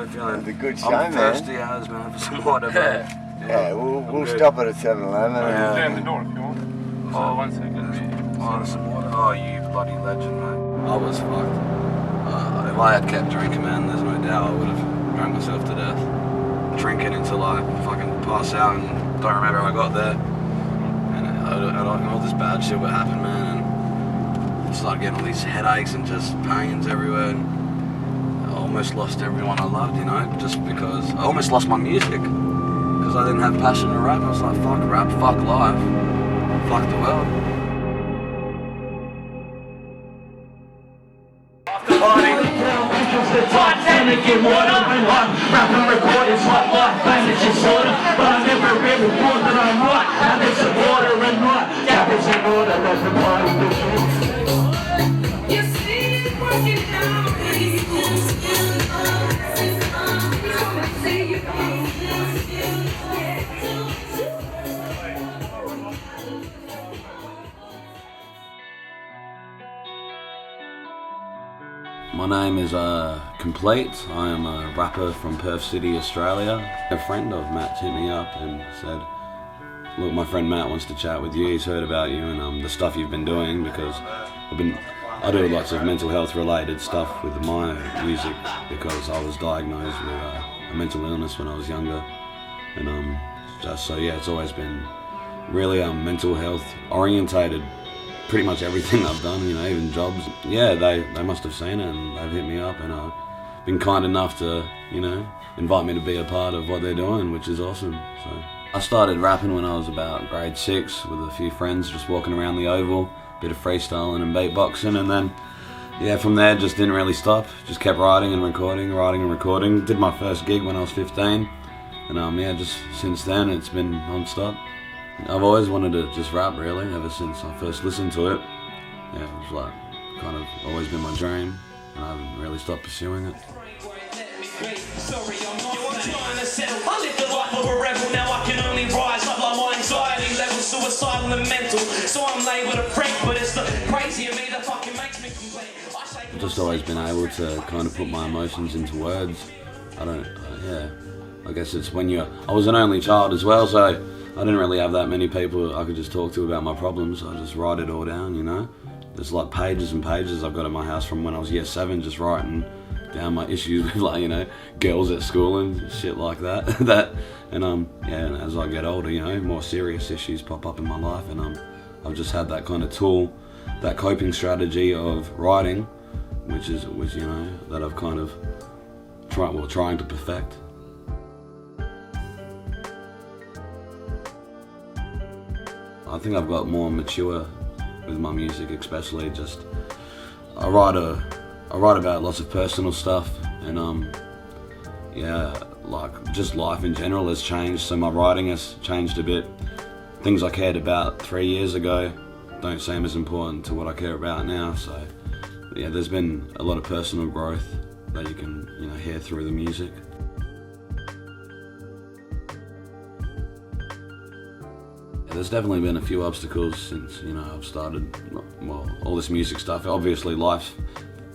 bro. Feeling. The good show, I'm man. thirsty as man for some water, bro. Yeah, we'll stop at a 7-Eleven. Down the door if you want. Oh, 1 second. Oh, some water. Oh, you bloody legend, mate. I was fucked. If I had kept drinking, man, there's no doubt I would have drank myself to death. Drinking until I fucking pass out and don't remember how I got there. And all this bad shit would happen, man. And I started getting all these headaches and just pains everywhere. And I almost lost everyone I loved, you know, just because I almost lost my music. Because I didn't have passion to rap. I was like, fuck rap, fuck life, fuck the world. After party, the Titanic in water and hot. Rap and record is hot like bandage and soda. But I never really thought that I'm right. And there's some water and right. Yeah, there's an order, there's a party to You see it working down. My name is Complete. I am a rapper from Perth City, Australia. A friend of Matt's hit me up and said, look, my friend Matt wants to chat with you. He's heard about you and the stuff you've been doing, because I do lots of mental health related stuff with my music because I was diagnosed with a mental illness when I was younger. And it's always been really mental health orientated. Pretty much everything I've done, you know, even jobs. Yeah, they must have seen it and they've hit me up and been kind enough to, you know, invite me to be a part of what they're doing, which is awesome. So I started rapping when I was about grade 6 with a few friends, just walking around the Oval, bit of freestyling and beatboxing, and then, yeah, from there just didn't really stop. Just kept writing and recording. Did my first gig when I was 15, and just since then it's been non-stop. I've always wanted to just rap, really, ever since I first listened to it. Yeah, it was like, kind of always been my dream, and I haven't really stopped pursuing it. Sorry, I'm not trying to settle. I live the life of a rebel, now I can only rise up like my anxiety level, suicidal and mental. So I'm labelled a freak, but it's the crazy of me that fucking makes me complain. I've just always been able to kind of put my emotions into words. I guess it's when I was an only child as well, so I didn't really have that many people I could just talk to about my problems. I just write it all down, you know. There's like pages and pages I've got at my house from when I was year 7, just writing down my issues with, like, you know, girls at school and shit like that. And as I get older, you know, more serious issues pop up in my life, and I've just had that kind of tool, that coping strategy of writing, which you know, that I've kind of trying to perfect. I think I've got more mature with my music, especially just I write about lots of personal stuff, and like just life in general has changed, so my writing has changed a bit. Things I cared about 3 years ago don't seem as important to what I care about now, so yeah, there's been a lot of personal growth that you can, you know, hear through the music. There's definitely been a few obstacles since, you know, I've started, well, all this music stuff. Obviously life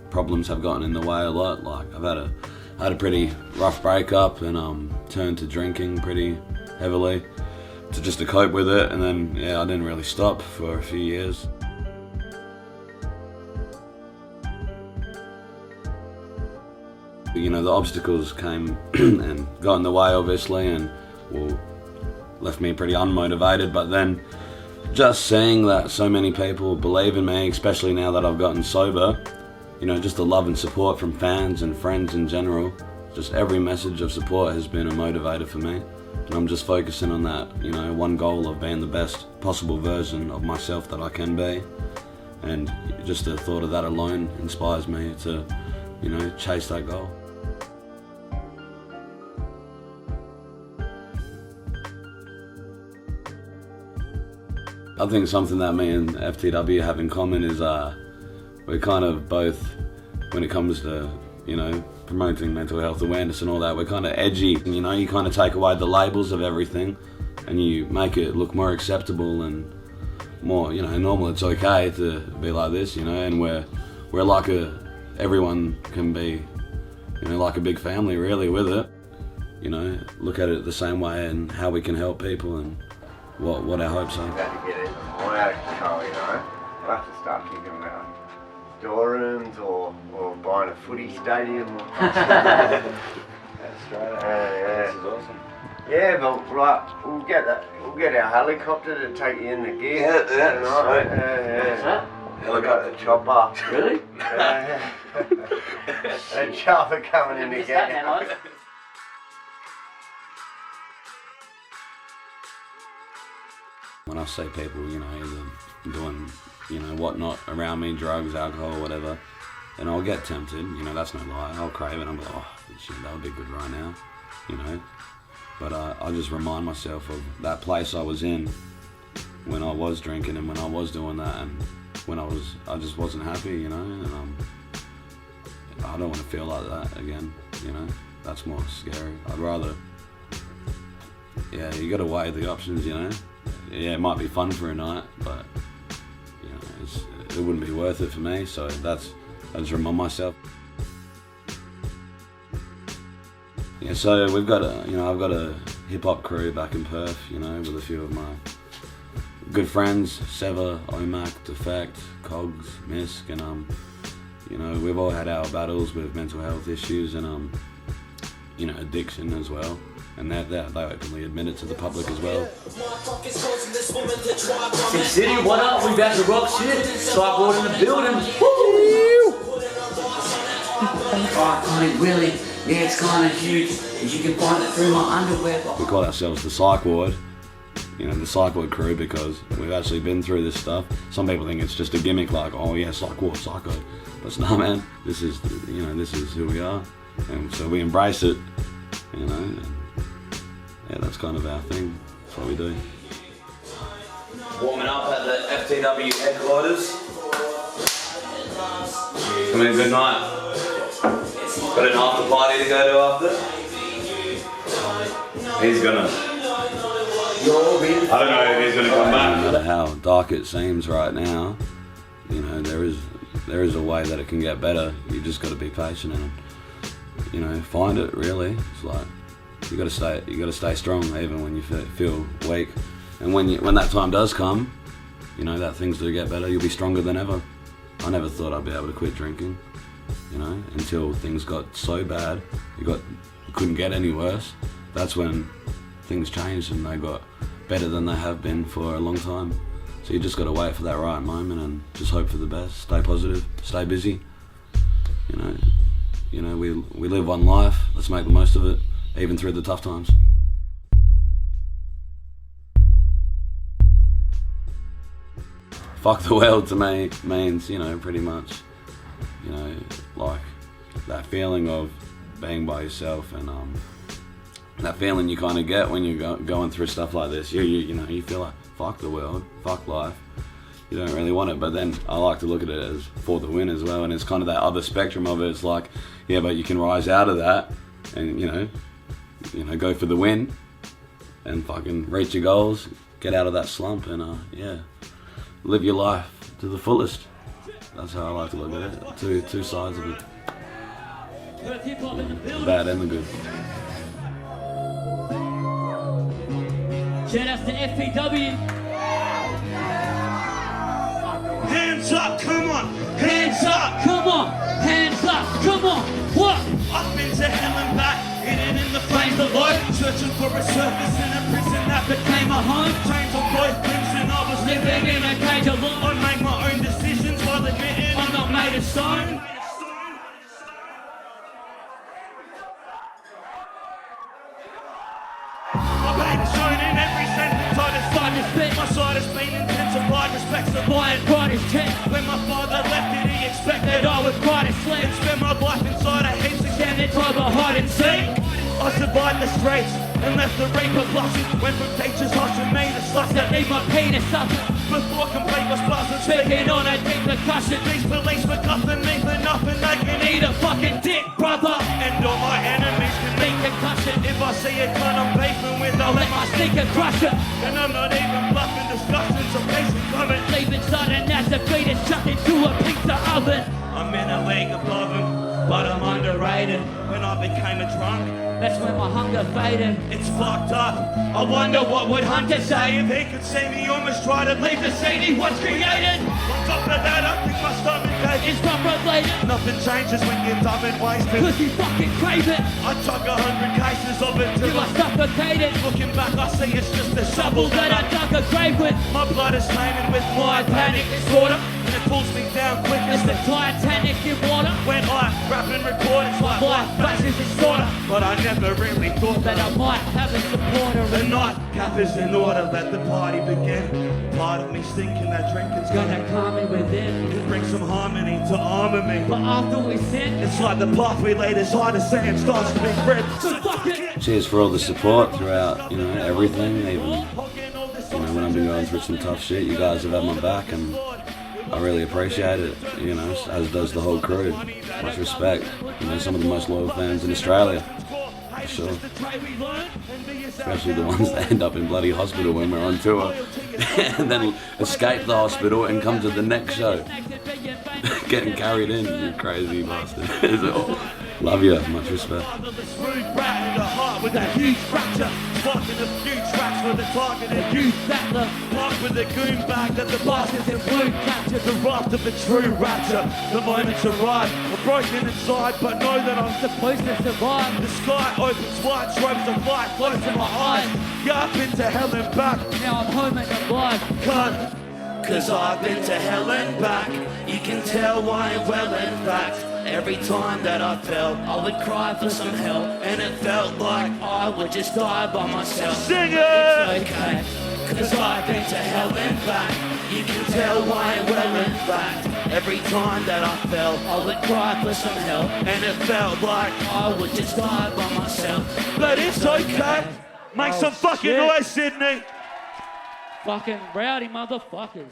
problems have gotten in the way a lot. Like I've had a pretty rough breakup and turned to drinking pretty heavily to cope with it, and then I didn't really stop for a few years. You know, the obstacles came and got in the way, obviously, and left me pretty unmotivated, but then just seeing that so many people believe in me, especially now that I've gotten sober, you know, just the love and support from fans and friends in general, just every message of support has been a motivator for me, and I'm just focusing on that, you know, one goal of being the best possible version of myself that I can be, and just the thought of that alone inspires me to, you know, chase that goal. I think something that me and FTW have in common is we're kind of both, when it comes to, you know, promoting mental health awareness and all that, we're kind of edgy. You know, you kind of take away the labels of everything and you make it look more acceptable and more, you know, normal. It's okay to be like this, you know, and we're like everyone can be you know, like a big family really with it. You know, look at it the same way and how we can help people and what our hopes are. About to get even more out of control, you know. We'll have to start thinking about door rooms or buying a footy stadium. That's right. Yeah. This is awesome. Yeah, but right, we'll get our helicopter to take you in the gear. Yeah, tonight. sweet. Yeah. What's Helicopter chopper. Really? A chopper coming in to get you. When I see people, you know, either doing, you know, whatnot around me, drugs, alcohol, whatever, then I'll get tempted, you know, that's no lie. I'll crave it, I'm like, oh, shit, that would be good right now, you know. But I just remind myself of that place I was in when I was drinking and when I was doing that and when I just wasn't happy, you know, and I don't want to feel like that again, you know. That's more scary. I'd rather, yeah, you gotta weigh the options, you know. Yeah, it might be fun for a night, but you know, it wouldn't be worth it for me. So I just remind myself. Yeah, so I've got a hip hop crew back in Perth, you know, with a few of my good friends, Sever, Omac, Defect, Cogs, Misk, and you know, we've all had our battles with mental health issues and you know, addiction as well. And they openly admit it to the public as well. Big City, what up? We back to rock shit. Sideboard in the building. Woo! Oh, kind of really. Yeah, it's kind of huge. You can find it through my underwear. We call ourselves the Psych Ward. You know, the Psych Ward crew, because we've actually been through this stuff. Some people think it's just a gimmick, like, oh yeah, Psych Ward, Psycho. But no, man, this is who we are. And so we embrace it, you know. And yeah, that's kind of our thing. That's what we do. Warming up at the FTW headquarters. I mean, good night. Got an after party to go to after. He's gonna. I don't know if he's gonna come back. No matter how dark it seems right now, you know, there is a way that it can get better. You just got to be patient and, you know, find it. Really, it's like you got to stay strong even when you feel weak. And when that time does come, you know, that things do get better. You'll be stronger than ever. I never thought I'd be able to quit drinking, you know, until things got so bad. You couldn't get any worse. That's when things changed and they got better than they have been for a long time. So you just got to wait for that right moment and just hope for the best. Stay positive, stay busy. You know, we live one life. Let's make the most of it, even through the tough times. Fuck the world to me means, you know, pretty much, you know, like that feeling of being by yourself and that feeling you kind of get when you're going through stuff like this. You know, you feel like fuck the world, fuck life. You don't really want it, but then I like to look at it as for the win as well, and it's kind of that other spectrum of it. It's like, yeah, but you can rise out of that and you know, go for the win and fucking reach your goals, get out of that slump, and yeah, live your life to the fullest. That's how I like to look at it. Two sides of it. The bad and the good. Shout out to FPW. Hands up, come on! Hands up, come on! Hands up, come on! What? I've been to hell and back, hidden in the flames of life, searching for a surface in a prison that became a home. Chains of both crimson, I was Living in a cage alone. I make my own decisions while admitting I'm not made of stone. My pain is shown in every sentence I decide to spit. My side has been intensified, respects the Why and pride is checked. When my father left, did he expect that I would Pride is slept. spend my life inside a heaps of Damn it, try to hide and seek. I survived the streets and left the reaper blushing. Went from teachers hushing me to sluts that Leave my penis up. before complete was buzzing. Speaking on a deep percussion. These police were cuffing me for nothing. They can Eat a fucking dick, brother. and all my enemies can Leak concussion. If I see a cunt I'm beefing with, I'll Let my sneaker crush it. and I'm not even bluffing discussions of peace and comment. Leaving sudden as the beat is chucked into a pizza oven. I'm in a league above them. but I'm underrated. When I became a drunk, That's when my hunger faded. it's fucked up. I wonder what would Hunter say if he could see me almost try to leave the scene he once created. On top of that, I think my stomach ache. It's not related, Nothing changes when you're dumb and wasted. cause you fucking crave it. I took 100 cases of it You till are suffocated. looking back, I see it's just a shovel That that I dug a grave with. my blood is tainted with my panic disorder, and it pulls me down quick as It's the Titanic in water. when I rap and record. It's like My face is distorted. but I never really thought That I might have a supporter. the nightcap is in order. Let the party begin. Part of me thinking that drinking's Gonna gonna calm me within. bring some harmony to armor me. But after we sin, It's like the path we laid is hard as sand starts to be red. so fuck it. Cheers for all the support throughout, everything. Even, when I've been going through some tough shit, you guys have had my back, and I really appreciate it, as does the whole crew. Much respect. Some of the most loyal fans in Australia, for sure. Especially the ones that end up in bloody hospital when we're on tour, and then escape the hospital and come to the next show. Getting carried in, you crazy bastard. Love you, much respect. Rude rat in the heart with a huge fracture. Fucking a few tracks for the target and You battler, mark with a goon bag that the bastards in blue captured the raft of a true rapture. The moment's arrived. I'm broken inside, but know that I'm supposed to survive. the sky opens wide, strobes of light close to my eyes. Yeah, I've been to hell and back, Now I'm home and alive. cunt. Cause I've been to hell and back. You can tell why well in fact. Every time that I fell, I would cry for some help, and it felt like I would just die by myself. Sing it! It's okay, cause I've been to hell and back. You can tell why well in fact. Every time that I fell, I would cry for some help, and it felt like I would just die by myself. But it's okay. Make some fucking shit. noise, Sydney. Fucking rowdy motherfuckers.